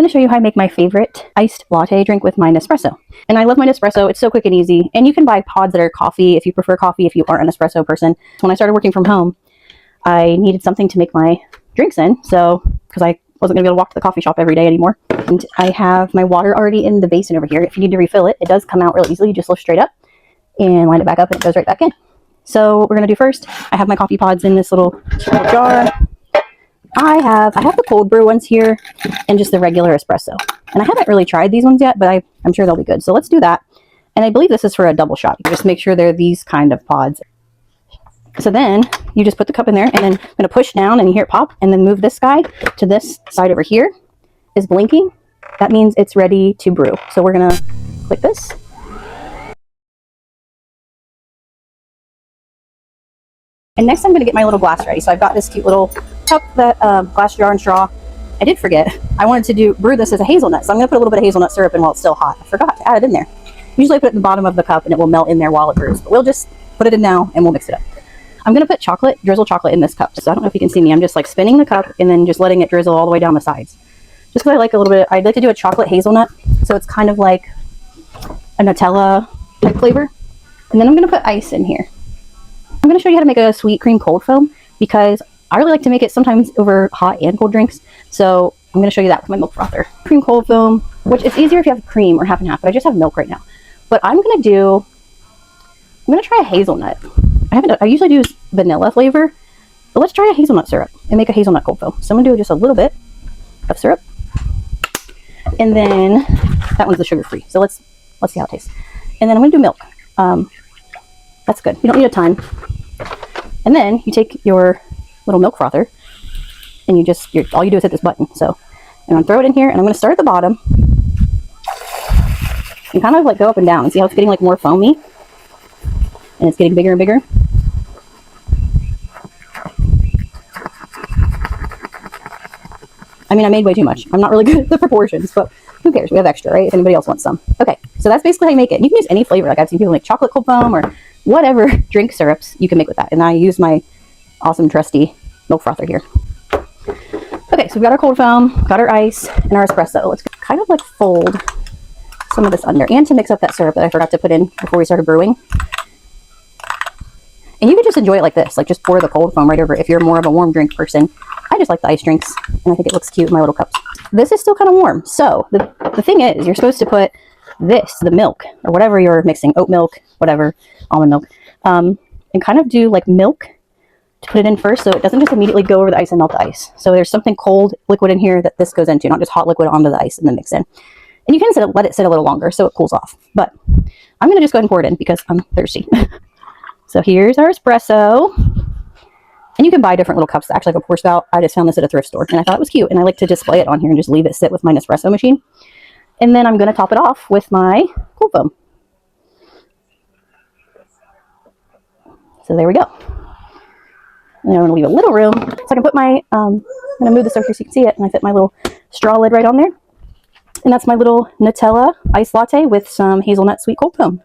going to show you how I make my favorite iced latte drink with my Nespresso. And I love my Nespresso. It's so quick and easy. And you can buy pods that are coffee if you prefer coffee, if you aren't an espresso person. When I started working from home, I needed something to make my drinks in. So, because I wasn't going to be able to walk to the coffee shop every day anymore. And I have my water already in the basin over here. If you need to refill it, it does come out real easily. You just lift straight up and line it back up and it goes right back in. So what we're going to do first, I have my coffee pods in this little jar. I have the cold brew ones here and just the regular espresso. And I haven't really tried these ones yet, but I'm sure they'll be good. So let's do that. And I believe this is for a double shot. You just make sure they're these kind of pods. So then you just put the cup in there and then I'm going to push down and you hear it pop and then move this guy to this side over here is blinking. That means it's ready to brew. So we're going to click this. And next I'm going to get my little glass ready. So I've got this cute little cup, that glass jar and straw. I did forget. I wanted to brew this as a hazelnut. So I'm going to put a little bit of hazelnut syrup in while it's still hot. I forgot to add it in there. Usually I put it at the bottom of the cup and it will melt in there while it brews. But we'll just put it in now and we'll mix it up. I'm going to put drizzle chocolate in this cup. So I don't know if you can see me. I'm just like spinning the cup and then just letting it drizzle all the way down the sides. Just because I like a little bit, I'd like to do a chocolate hazelnut. So it's kind of like a Nutella type flavor. And then I'm going to put ice in here. I'm going to show you how to make a sweet cream cold foam because I really like to make it sometimes over hot and cold drinks. So I'm going to show you that with my milk frother. Cream cold foam, which is easier if you have cream or half and half, but I just have milk right now. But I'm going to try a hazelnut. I usually do vanilla flavor, but let's try a hazelnut syrup and make a hazelnut cold foam. So I'm going to do just a little bit of syrup. And then that one's the sugar free. So let's see how it tastes. And then I'm going to do milk. That's good. You don't need a ton. And then you take your little milk frother and all you do is hit this button. So I'm going to throw it in here and I'm going to start at the bottom and kind of like go up and down and see how it's getting like more foamy and it's getting bigger and bigger. I mean, I made way too much. I'm not really good at the proportions, but who cares? We have extra, right? If anybody else wants some. Okay, so that's basically how you make it. You can use any flavor. Like I've seen people make chocolate cold foam or whatever drink syrups you can make with that. And I use my awesome trusty milk frother here. Okay, so we've got our cold foam, got our ice, and our espresso. Let's kind of like fold some of this under and to mix up that syrup that I forgot to put in before we started brewing. And you can just enjoy it like this, like just pour the cold foam right over if you're more of a warm drink person. I just like the ice drinks, and I think it looks cute in my little cups. This is still kind of warm. So the thing is, you're supposed to put the milk, or whatever you're mixing, oat milk, whatever, almond milk, and kind of do like milk to put it in first so it doesn't just immediately go over the ice and melt the ice. So there's something cold liquid in here that this goes into, not just hot liquid onto the ice and then mix in. And you can let it sit a little longer so it cools off. But I'm going to just go ahead and pour it in because I'm thirsty. So here's our espresso. And you can buy different little cups, actually like a pour spout. I just found this at a thrift store and I thought it was cute. And I like to display it on here and just leave it sit with my Nespresso machine. And then I'm going to top it off with my cold foam. So there we go. And then I'm going to leave a little room so I can put my, I'm going to move this over here so you can see it. And I fit my little straw lid right on there. And that's my little Nutella iced latte with some hazelnut sweet cold foam.